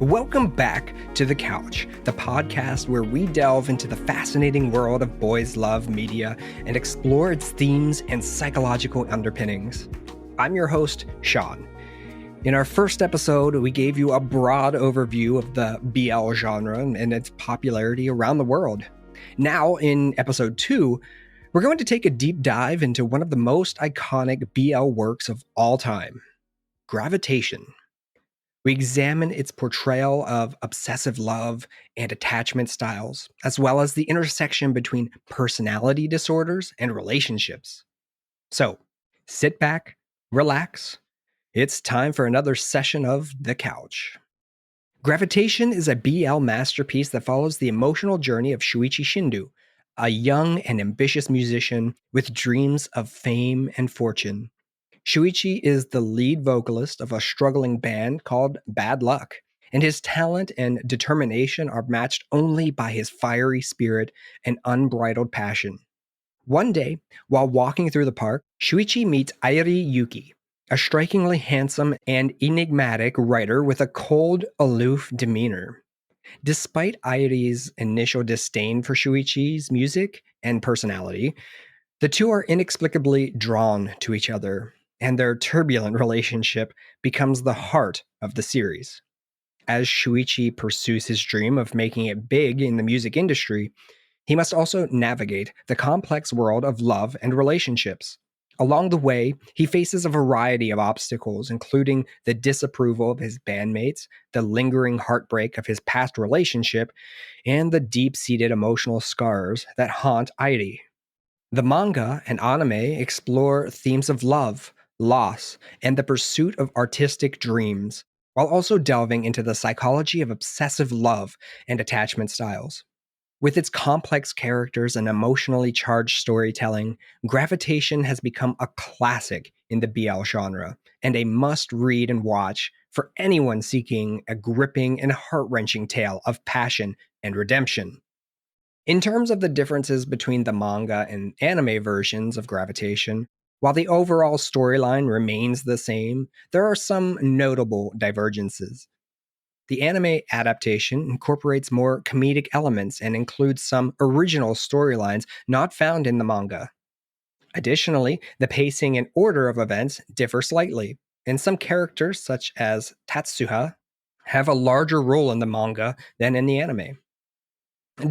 Welcome back to The Couch, the podcast where we delve into the fascinating world of Boyslove media and explore its themes and psychological underpinnings. I'm your host, Sean. In our first episode, we gave you a broad overview of the BL genre and its popularity around the world. Now, in episode 2, we're going to take a deep dive into one of the most iconic BL works of all time, Gravitation. We examine its portrayal of obsessive love and attachment styles, as well as the intersection between personality disorders and relationships. So, sit back, relax. It's time for another session of The Couch. Gravitation is a BL masterpiece that follows the emotional journey of Shuichi Shindu, a young and ambitious musician with dreams of fame and fortune. Shuichi is the lead vocalist of a struggling band called Bad Luck, and his talent and determination are matched only by his fiery spirit and unbridled passion. One day, while walking through the park, Shuichi meets Airi Yuki, a strikingly handsome and enigmatic writer with a cold, aloof demeanor. Despite Airi's initial disdain for Shuichi's music and personality, the two are inexplicably drawn to each other, and their turbulent relationship becomes the heart of the series. As Shuichi pursues his dream of making it big in the music industry, he must also navigate the complex world of love and relationships. Along the way, he faces a variety of obstacles, including the disapproval of his bandmates, the lingering heartbreak of his past relationship, and the deep-seated emotional scars that haunt Airi. The manga and anime explore themes of love, loss, and the pursuit of artistic dreams, while also delving into the psychology of obsessive love and attachment styles. With its complex characters and emotionally charged storytelling, Gravitation has become a classic in the BL genre, and a must-read and watch for anyone seeking a gripping and heart-wrenching tale of passion and redemption. In terms of the differences between the manga and anime versions of Gravitation, while the overall storyline remains the same, there are some notable divergences. The anime adaptation incorporates more comedic elements and includes some original storylines not found in the manga. Additionally, the pacing and order of events differ slightly, and some characters, such as Tatsuha, have a larger role in the manga than in the anime.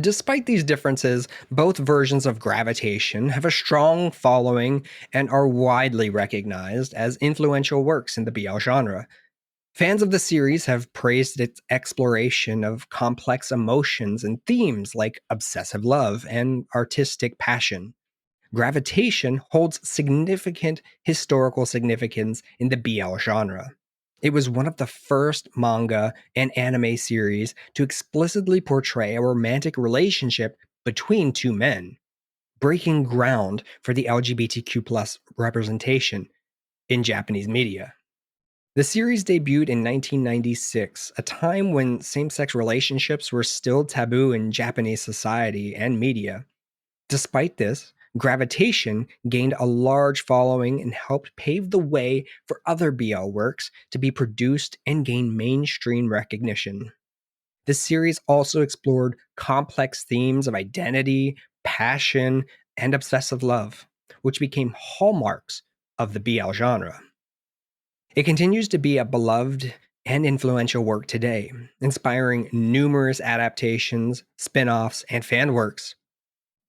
Despite these differences, both versions of Gravitation have a strong following and are widely recognized as influential works in the BL genre. Fans of the series have praised its exploration of complex emotions and themes like obsessive love and artistic passion. Gravitation holds significant historical significance in the BL genre. It was one of the first manga and anime series to explicitly portray a romantic relationship between two men, breaking ground for the LGBTQ representation in Japanese media. The series debuted in 1996, a time when same-sex relationships were still taboo in Japanese society and media. Despite this, Gravitation gained a large following and helped pave the way for other BL works to be produced and gain mainstream recognition. The series also explored complex themes of identity, passion, and obsessive love, which became hallmarks of the BL genre. It continues to be a beloved and influential work today, inspiring numerous adaptations, spin-offs, and fan works.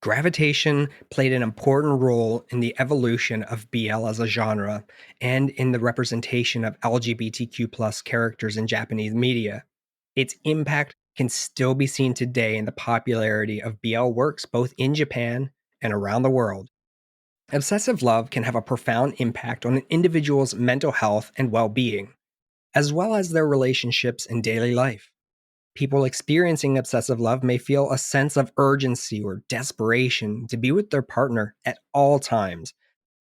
Gravitation played an important role in the evolution of BL as a genre and in the representation of LGBTQ characters in Japanese media. Its impact can still be seen today in the popularity of BL works both in Japan and around the world. Obsessive love can have a profound impact on an individual's mental health and well-being, as well as their relationships in daily life. People experiencing obsessive love may feel a sense of urgency or desperation to be with their partner at all times,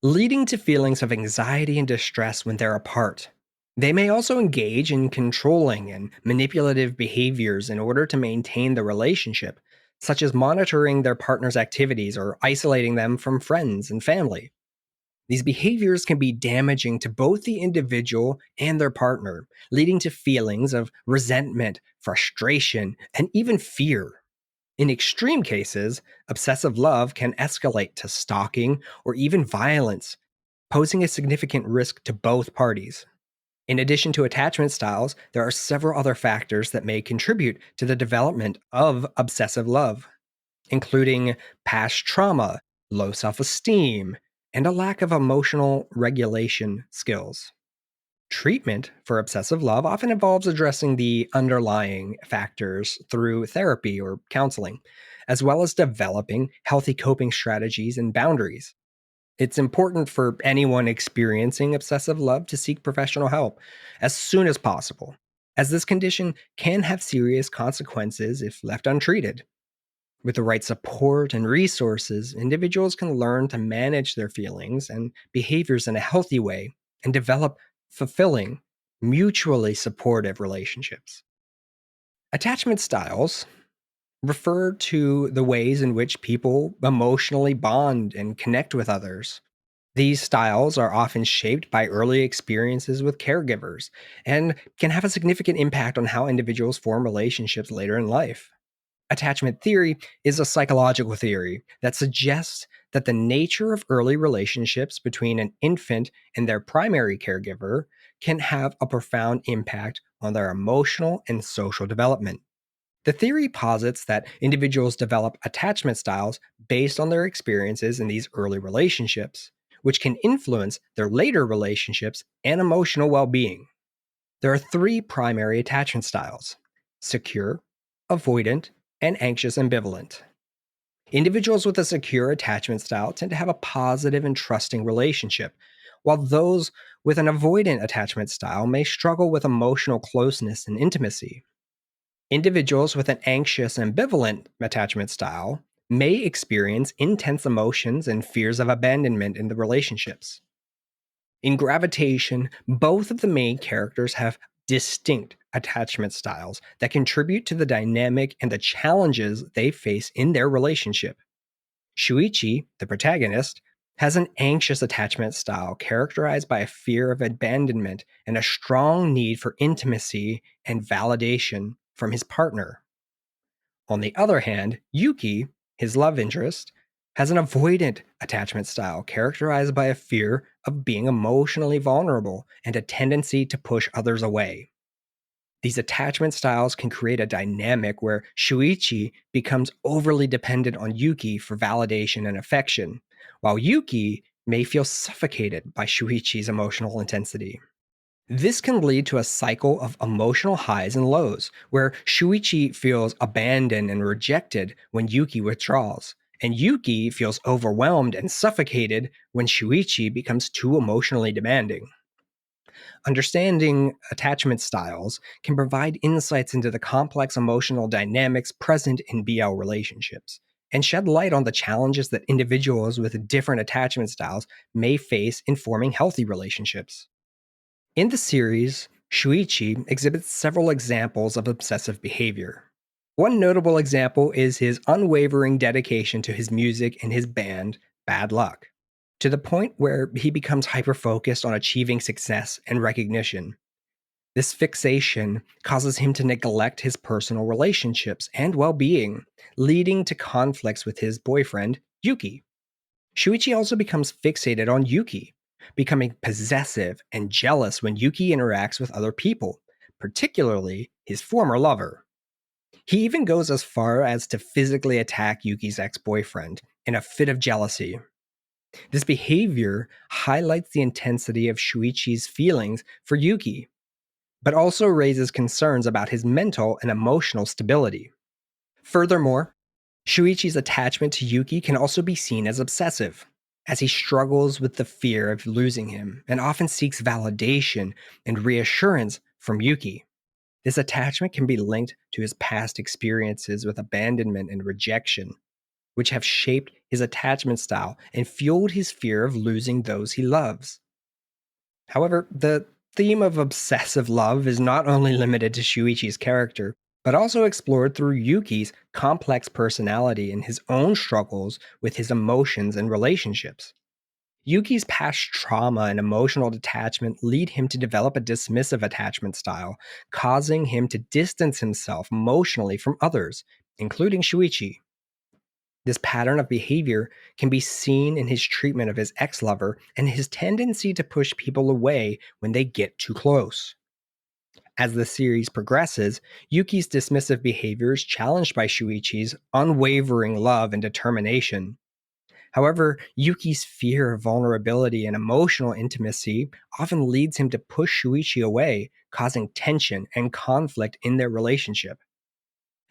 leading to feelings of anxiety and distress when they're apart. They may also engage in controlling and manipulative behaviors in order to maintain the relationship, such as monitoring their partner's activities or isolating them from friends and family. These behaviors can be damaging to both the individual and their partner, leading to feelings of resentment, frustration, and even fear. In extreme cases, obsessive love can escalate to stalking or even violence, posing a significant risk to both parties. In addition to attachment styles, there are several other factors that may contribute to the development of obsessive love, including past trauma, low self esteem, and a lack of emotional regulation skills. Treatment for obsessive love often involves addressing the underlying factors through therapy or counseling, as well as developing healthy coping strategies and boundaries. It's important for anyone experiencing obsessive love to seek professional help as soon as possible, as this condition can have serious consequences if left untreated. With the right support and resources, individuals can learn to manage their feelings and behaviors in a healthy way and develop fulfilling, mutually supportive relationships. Attachment styles refer to the ways in which people emotionally bond and connect with others. These styles are often shaped by early experiences with caregivers and can have a significant impact on how individuals form relationships later in life. Attachment theory is a psychological theory that suggests that the nature of early relationships between an infant and their primary caregiver can have a profound impact on their emotional and social development. The theory posits that individuals develop attachment styles based on their experiences in these early relationships, which can influence their later relationships and emotional well being. There are three primary attachment styles: secure, avoidant, and anxious ambivalent. Individuals with a secure attachment style tend to have a positive and trusting relationship, while those with an avoidant attachment style may struggle with emotional closeness and intimacy. Individuals with an anxious ambivalent attachment style may experience intense emotions and fears of abandonment in the relationships. In Gravitation, both of the main characters have distinct attachment styles that contribute to the dynamic and the challenges they face in their relationship. Shuichi, the protagonist, has an anxious attachment style characterized by a fear of abandonment and a strong need for intimacy and validation from his partner. On the other hand, Yuki, his love interest, has an avoidant attachment style characterized by a fear of being emotionally vulnerable and a tendency to push others away. These attachment styles can create a dynamic where Shuichi becomes overly dependent on Yuki for validation and affection, while Yuki may feel suffocated by Shuichi's emotional intensity. This can lead to a cycle of emotional highs and lows, where Shuichi feels abandoned and rejected when Yuki withdraws, and Yuki feels overwhelmed and suffocated when Shuichi becomes too emotionally demanding. Understanding attachment styles can provide insights into the complex emotional dynamics present in BL relationships, and shed light on the challenges that individuals with different attachment styles may face in forming healthy relationships. In the series, Shuichi exhibits several examples of obsessive behavior. One notable example is his unwavering dedication to his music and his band, Bad Luck, to the point where he becomes hyper-focused on achieving success and recognition. This fixation causes him to neglect his personal relationships and well-being, leading to conflicts with his boyfriend, Yuki. Shuichi also becomes fixated on Yuki, becoming possessive and jealous when Yuki interacts with other people, particularly his former lover. He even goes as far as to physically attack Yuki's ex-boyfriend in a fit of jealousy. This behavior highlights the intensity of Shuichi's feelings for Yuki, but also raises concerns about his mental and emotional stability. Furthermore, Shuichi's attachment to Yuki can also be seen as obsessive, as he struggles with the fear of losing him and often seeks validation and reassurance from Yuki. This attachment can be linked to his past experiences with abandonment and rejection, which have shaped his attachment style and fueled his fear of losing those he loves. However, the theme of obsessive love is not only limited to Shuichi's character, but also explored through Yuki's complex personality and his own struggles with his emotions and relationships. Yuki's past trauma and emotional detachment lead him to develop a dismissive attachment style, causing him to distance himself emotionally from others, including Shuichi. This pattern of behavior can be seen in his treatment of his ex lover and his tendency to push people away when they get too close. As the series progresses, Yuki's dismissive behavior is challenged by Shuichi's unwavering love and determination. However, Yuki's fear of vulnerability and emotional intimacy often leads him to push Shuichi away, causing tension and conflict in their relationship.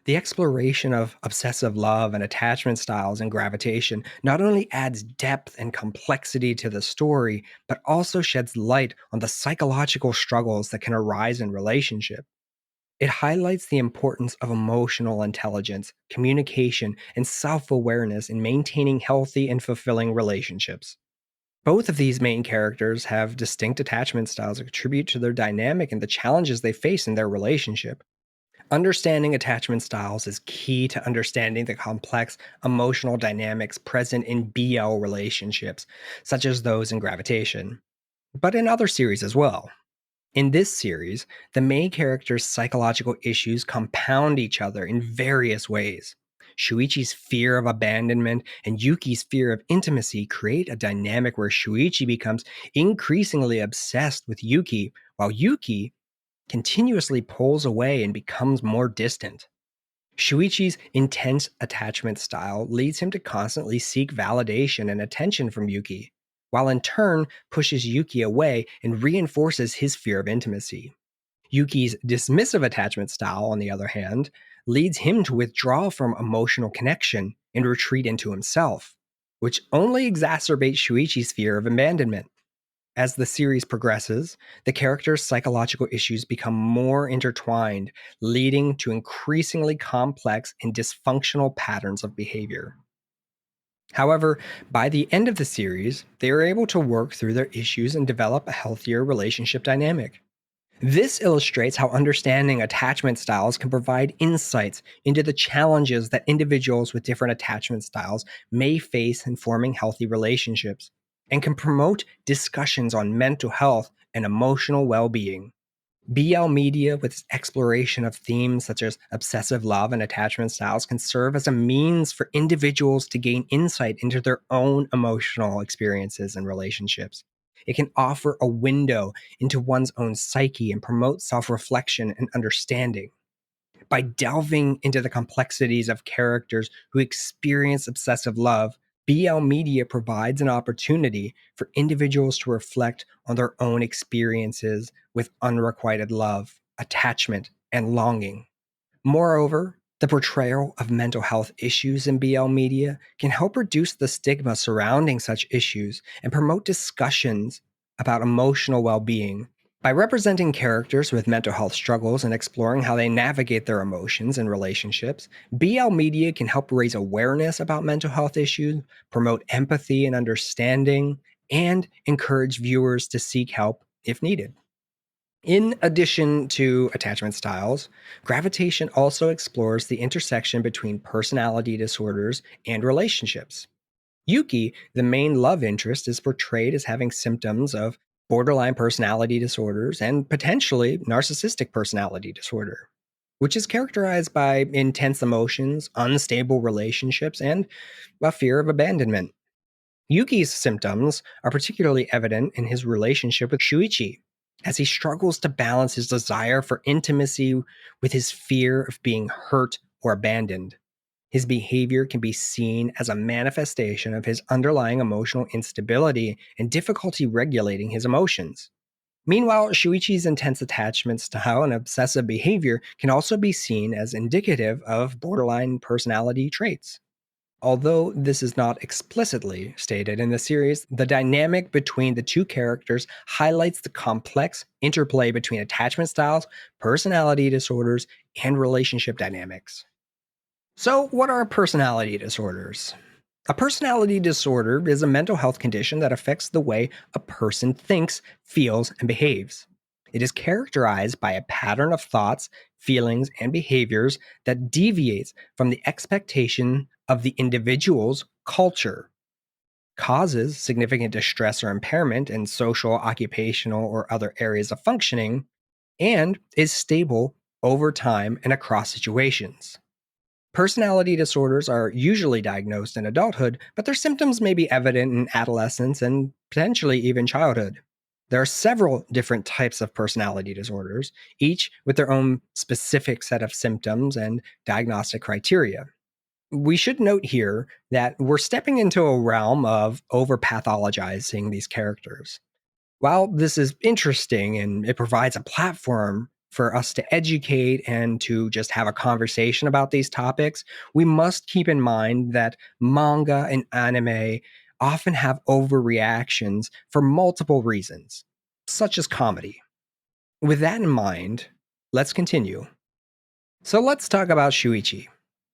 The exploration of obsessive love and attachment styles in Gravitation not only adds depth and complexity to the story, but also sheds light on the psychological struggles that can arise in relationship. It highlights the importance of emotional intelligence, communication, and self awareness in maintaining healthy and fulfilling relationships. Both of these main characters have distinct attachment styles that contribute to their dynamic and the challenges they face in their relationship. Understanding attachment styles is key to understanding the complex emotional dynamics present in BL relationships, such as those in Gravitation, but in other series as well. In this series, the main character's psychological issues compound each other in various ways. Shuichi's fear of abandonment and Yuki's fear of intimacy create a dynamic where Shuichi becomes increasingly obsessed with Yuki, while Yuki continuously pulls away and becomes more distant. Shuichi's intense attachment style leads him to constantly seek validation and attention from Yuki, while in turn pushes Yuki away and reinforces his fear of intimacy. Yuki's dismissive attachment style, on the other hand, leads him to withdraw from emotional connection and retreat into himself, which only exacerbates Shuichi's fear of abandonment. As the series progresses, the characters' psychological issues become more intertwined, leading to increasingly complex and dysfunctional patterns of behavior. However, by the end of the series, they are able to work through their issues and develop a healthier relationship dynamic. This illustrates how understanding attachment styles can provide insights into the challenges that individuals with different attachment styles may face in forming healthy relationships, and can promote discussions on mental health and emotional well being. BL media, with its exploration of themes such as obsessive love and attachment styles, can serve as a means for individuals to gain insight into their own emotional experiences and relationships. It can offer a window into one's own psyche and promote self reflection and understanding. By delving into the complexities of characters who experience obsessive love, BL Media provides an opportunity for individuals to reflect on their own experiences with unrequited love, attachment, and longing. Moreover, the portrayal of mental health issues in BL media can help reduce the stigma surrounding such issues and promote discussions about emotional well being. By representing characters with mental health struggles and exploring how they navigate their emotions and relationships, BL media can help raise awareness about mental health issues, promote empathy and understanding, and encourage viewers to seek help if needed. In addition to attachment styles, Gravitation also explores the intersection between personality disorders and relationships. Yuki, the main love interest, is portrayed as having symptoms of borderline personality disorders and potentially narcissistic personality disorder, which is characterized by intense emotions, unstable relationships, and a fear of abandonment. Yuki's symptoms are particularly evident in his relationship with Shuichi, as he struggles to balance his desire for intimacy with his fear of being hurt or abandoned. His behavior can be seen as a manifestation of his underlying emotional instability and difficulty regulating his emotions. Meanwhile, Shuichi's intense attachment style and obsessive behavior can also be seen as indicative of borderline personality traits. Although this is not explicitly stated in the series, the dynamic between the two characters highlights the complex interplay between attachment styles, personality disorders, and relationship dynamics. So, what are personality disorders? A personality disorder is a mental health condition that affects the way a person thinks, feels, and behaves. It is characterized by a pattern of thoughts, feelings, and behaviors that deviates from the expectation of the individual's culture. causes significant distress or impairment in social, occupational, or other areas of functioning, and is stable over time and across situations. Personality disorders are usually diagnosed in adulthood, but their symptoms may be evident in adolescence and potentially even childhood. There are several different types of personality disorders, each with their own specific set of symptoms and diagnostic criteria. We should note here that we're stepping into a realm of over pathologizing these characters. While this is interesting and it provides a platform for us to educate and to just have a conversation about these topics, we must keep in mind that manga and anime often have overreactions for multiple reasons, such as comedy. With that in mind, let's continue. So let's talk about Shuichi.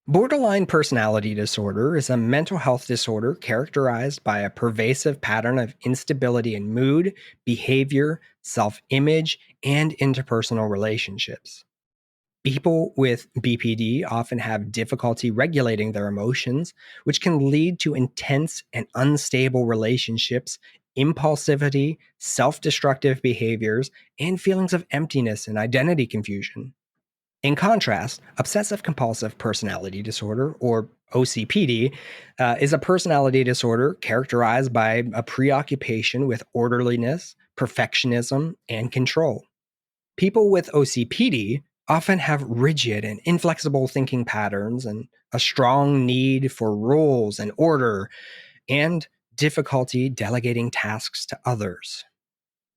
Borderline personality disorder is a mental health disorder characterized by a pervasive pattern of instability in mood, behavior, self image, and interpersonal relationships. People with BPD often have difficulty regulating their emotions, which can lead to intense and unstable relationships, impulsivity, self destructive behaviors, and feelings of emptiness and identity confusion. In contrast, obsessive compulsive personality disorder, or OCPD, is a personality disorder characterized by a preoccupation with orderliness, perfectionism, and control. People with OCPD often have rigid and inflexible thinking patterns and a strong need for rules and order, and difficulty delegating tasks to others.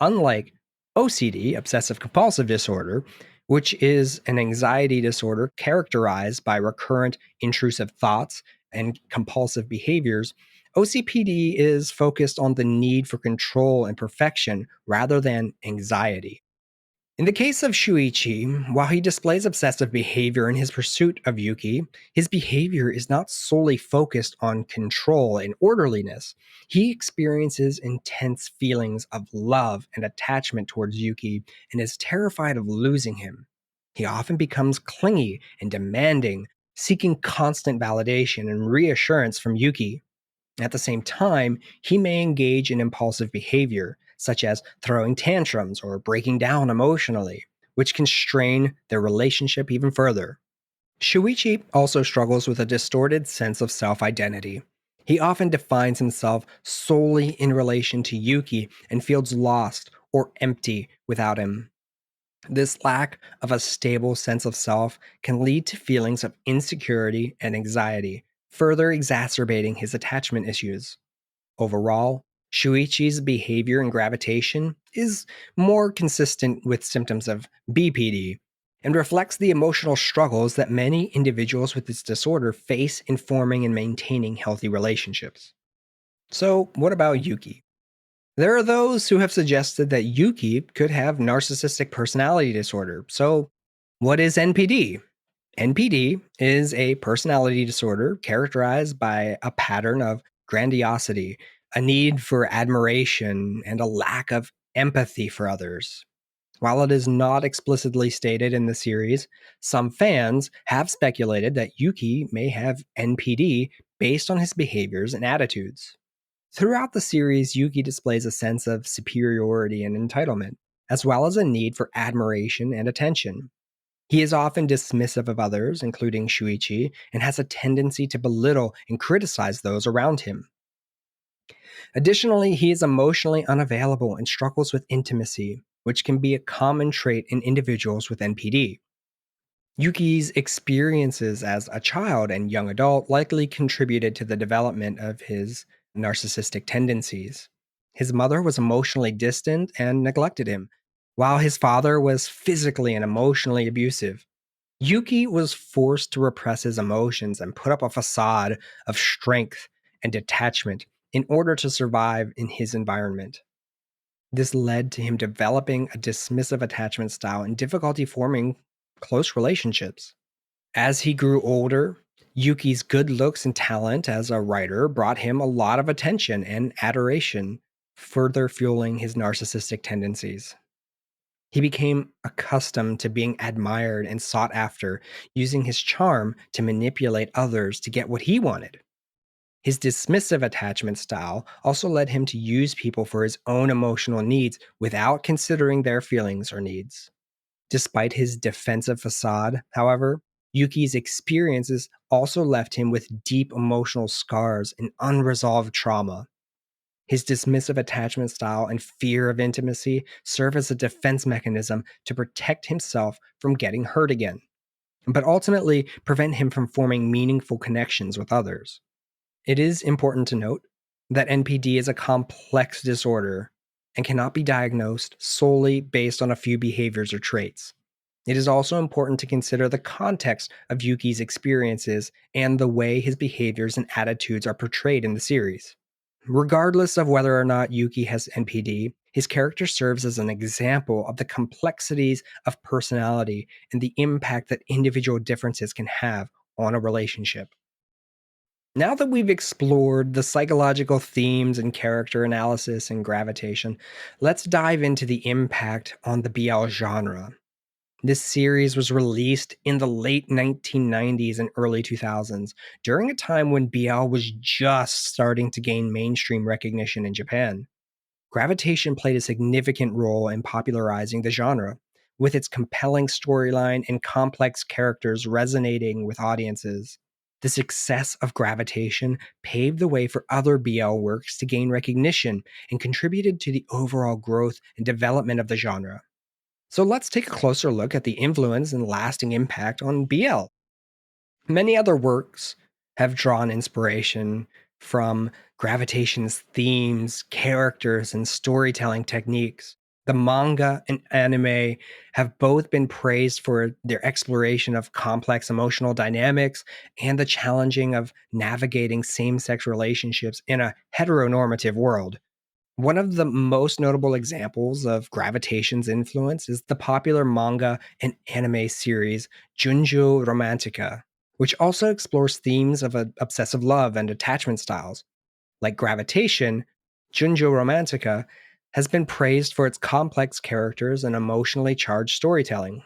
Unlike OCD, obsessive compulsive disorder, which is an anxiety disorder characterized by recurrent intrusive thoughts and compulsive behaviors, OCPD is focused on the need for control and perfection rather than anxiety. In the case of Shuichi, while he displays obsessive behavior in his pursuit of Yuki, his behavior is not solely focused on control and orderliness. He experiences intense feelings of love and attachment towards Yuki and is terrified of losing him. He often becomes clingy and demanding, seeking constant validation and reassurance from Yuki. At the same time, he may engage in impulsive behavior, such as throwing tantrums or breaking down emotionally, which can strain their relationship even further. Shuichi also struggles with a distorted sense of self identity. He often defines himself solely in relation to Yuki and feels lost or empty without him. This lack of a stable sense of self can lead to feelings of insecurity and anxiety, further exacerbating his attachment issues. Overall, Shuichi's behavior and gravitation is more consistent with symptoms of BPD and reflects the emotional struggles that many individuals with this disorder face in forming and maintaining healthy relationships. So, what about Yuki? There are those who have suggested that Yuki could have narcissistic personality disorder. So, what is NPD? NPD is a personality disorder characterized by a pattern of grandiosity, a need for admiration, and a lack of empathy for others. While it is not explicitly stated in the series, some fans have speculated that Yuki may have NPD based on his behaviors and attitudes. Throughout the series, Yuki displays a sense of superiority and entitlement, as well as a need for admiration and attention. He is often dismissive of others, including Shuichi, and has a tendency to belittle and criticize those around him. Additionally, he is emotionally unavailable and struggles with intimacy, which can be a common trait in individuals with NPD. Yuki's experiences as a child and young adult likely contributed to the development of his narcissistic tendencies. His mother was emotionally distant and neglected him, while his father was physically and emotionally abusive. Yuki was forced to repress his emotions and put up a facade of strength and detachment in order to survive in his environment. This led to him developing a dismissive attachment style and difficulty forming close relationships. As he grew older, Yuki's good looks and talent as a writer brought him a lot of attention and adoration, further fueling his narcissistic tendencies. He became accustomed to being admired and sought after, using his charm to manipulate others to get what he wanted. His dismissive attachment style also led him to use people for his own emotional needs without considering their feelings or needs. Despite his defensive facade, however, Yuki's experiences also left him with deep emotional scars and unresolved trauma. His dismissive attachment style and fear of intimacy serve as a defense mechanism to protect himself from getting hurt again, but ultimately prevent him from forming meaningful connections with others. It is important to note that NPD is a complex disorder and cannot be diagnosed solely based on a few behaviors or traits. It is also important to consider the context of Yuki's experiences and the way his behaviors and attitudes are portrayed in the series. Regardless of whether or not Yuki has NPD, his character serves as an example of the complexities of personality and the impact that individual differences can have on a relationship. Now that we've explored the psychological themes and character analysis and gravitation, let's dive into the impact on the BL genre. This series was released in the late 1990s and early 2000s, during a time when BL was just starting to gain mainstream recognition in Japan. Gravitation played a significant role in popularizing the genre, with its compelling storyline and complex characters resonating with audiences. The success of Gravitation paved the way for other BL works to gain recognition and contributed to the overall growth and development of the genre. So let's take a closer look at the influence and lasting impact on BL. Many other works have drawn inspiration from Gravitation's themes, characters, and storytelling techniques. The manga and anime have both been praised for their exploration of complex emotional dynamics and the challenging of navigating same sex relationships in a heteronormative world. One of the most notable examples of Gravitation's influence is the popular manga and anime series Junjo Romantica, which also explores themes of obsessive love and attachment styles. Like Gravitation, Junjo Romantica has been praised for its complex characters and emotionally charged storytelling.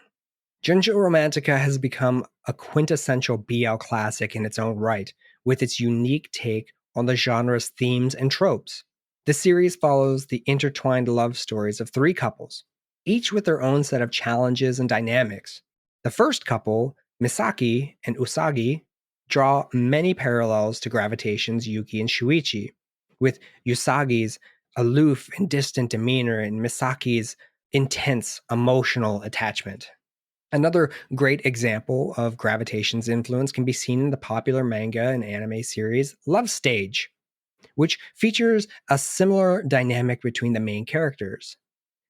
Junjo Romantica has become a quintessential BL classic in its own right, with its unique take on the genre's themes and tropes. The series follows the intertwined love stories of three couples, each with their own set of challenges and dynamics. The first couple, Misaki and Usagi, draw many parallels to Gravitation's Yuki and Shuichi, with Usagi's aloof and distant demeanor and Misaki's intense emotional attachment. Another great example of Gravitation's influence can be seen in the popular manga and anime series Love Stage, which features a similar dynamic between the main characters.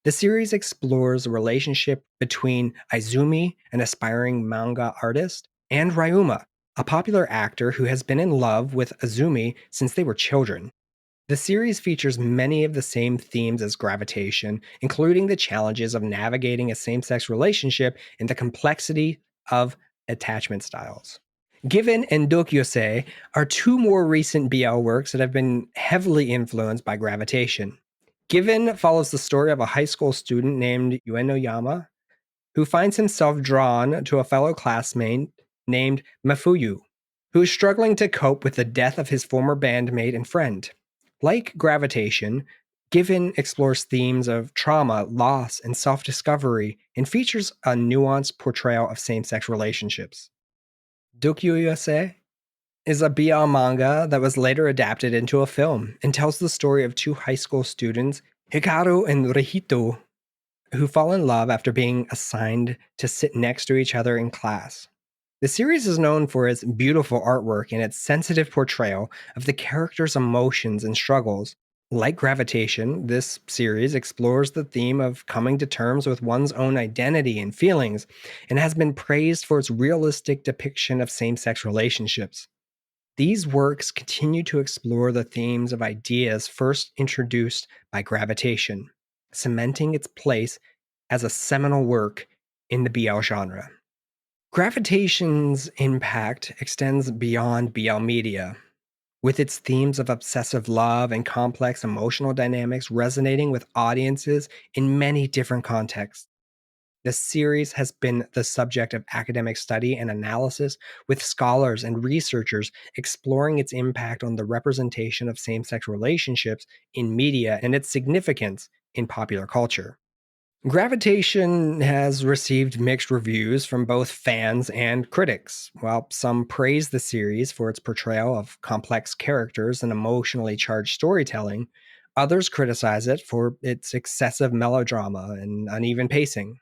The series explores the relationship between Izumi, an aspiring manga artist, and Ryuma, a popular actor who has been in love with Izumi since they were children. The series features many of the same themes as Gravitation, including the challenges of navigating a same sex relationship and the complexity of attachment styles. Given and Dokyosei are two more recent BL works that have been heavily influenced by Gravitation. Given follows the story of a high school student named Uenoyama who finds himself drawn to a fellow classmate named Mafuyu, who is struggling to cope with the death of his former bandmate and friend. Like Gravitation, Given explores themes of trauma, loss, and self discovery, and features a nuanced portrayal of same sex relationships. Dokyuyose is a BL manga that was later adapted into a film and tells the story of two high school students, Hikaru and Rihito, who fall in love after being assigned to sit next to each other in class. The series is known for its beautiful artwork and its sensitive portrayal of the characters' emotions and struggles. Like Gravitation, this series explores the theme of coming to terms with one's own identity and feelings, and has been praised for its realistic depiction of same sex relationships. These works continue to explore the themes of ideas first introduced by Gravitation, cementing its place as a seminal work in the BL genre. Gravitation's impact extends beyond BL media, with its themes of obsessive love and complex emotional dynamics resonating with audiences in many different contexts. The series has been the subject of academic study and analysis, with scholars and researchers exploring its impact on the representation of same-sex relationships in media and its significance in popular culture. Gravitation has received mixed reviews from both fans and critics. While some praise the series for its portrayal of complex characters and emotionally charged storytelling, others criticize it for its excessive melodrama and uneven pacing.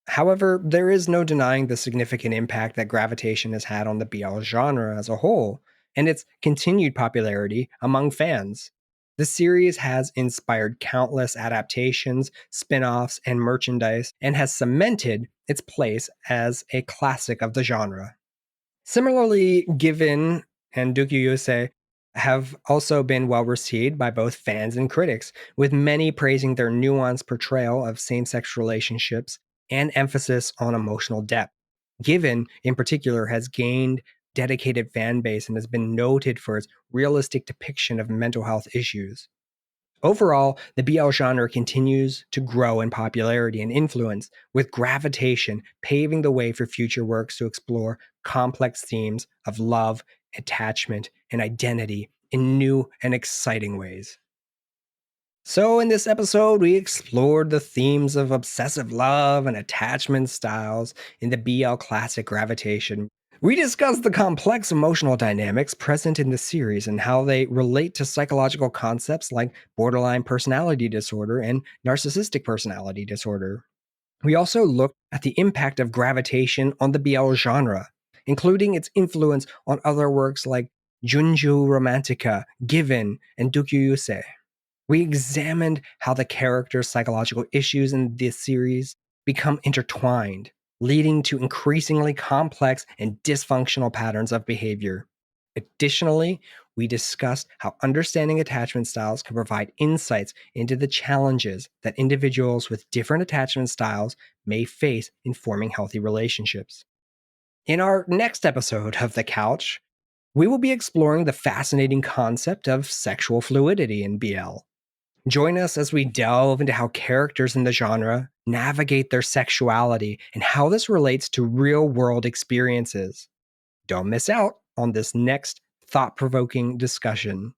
However, there is no denying the significant impact that Gravitation has had on the BL genre as a whole, and its continued popularity among fans. The series has inspired countless adaptations, spin offs, and merchandise, and has cemented its place as a classic of the genre. Similarly, Given and Dukyuse have also been well received by both fans and critics, with many praising their nuanced portrayal of same sex relationships and emphasis on emotional depth. Given, in particular, has gained dedicated fan base and has been noted for its realistic depiction of mental health issues. Overall, the BL genre continues to grow in popularity and influence, with Gravitation paving the way for future works to explore complex themes of love, attachment, and identity in new and exciting ways. So, in this episode, we explored the themes of obsessive love and attachment styles in the BL classic Gravitation. We discussed the complex emotional dynamics present in the series and how they relate to psychological concepts like borderline personality disorder and narcissistic personality disorder. We also looked at the impact of Gravitation on the BL genre, including its influence on other works like Junju Romantica, Given, and Dukyuse. We examined how the characters' psychological issues in this series become intertwined, leading to increasingly complex and dysfunctional patterns of behavior. Additionally, we discussed how understanding attachment styles can provide insights into the challenges that individuals with different attachment styles may face in forming healthy relationships. In our next episode of The Couch, we will be exploring the fascinating concept of sexual fluidity in BL. Join us as we delve into how characters in the genre navigate their sexuality and how this relates to real-world experiences. Don't miss out on this next thought-provoking discussion.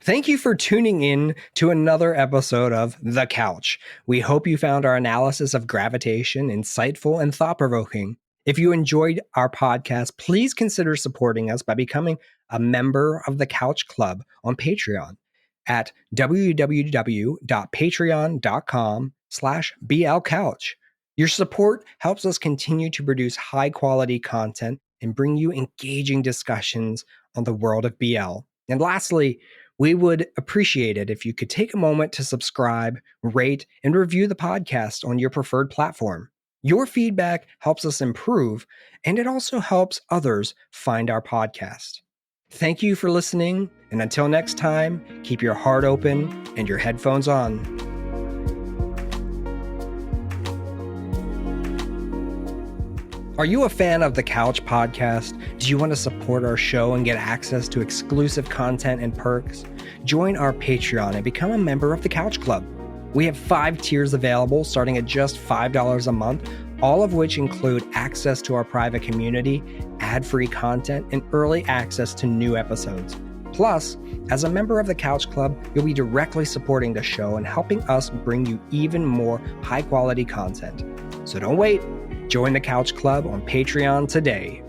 Thank you for tuning in to another episode of The Couch. We hope you found our analysis of Gravitation insightful and thought-provoking. If you enjoyed our podcast, please consider supporting us by becoming a member of the Couch Club on Patreon at www.patreon.com/blcouch. Your support helps us continue to produce high-quality content and bring you engaging discussions on the world of BL. And lastly, we would appreciate it if you could take a moment to subscribe, rate, and review the podcast on your preferred platform. Your feedback helps us improve, and it also helps others find our podcast. Thank you for listening, and until next time, keep your heart open and your headphones on. Are you a fan of the Couch podcast? Do you want to support our show and get access to exclusive content and perks? Join our Patreon and become a member of the Couch Club. We have 5 tiers available, starting at just $5 a month, all of which include access to our private community, ad-free content, and early access to new episodes. Plus, as a member of the Couch Club, you'll be directly supporting the show and helping us bring you even more high-quality content. So don't wait. Join the Couch Club on Patreon today.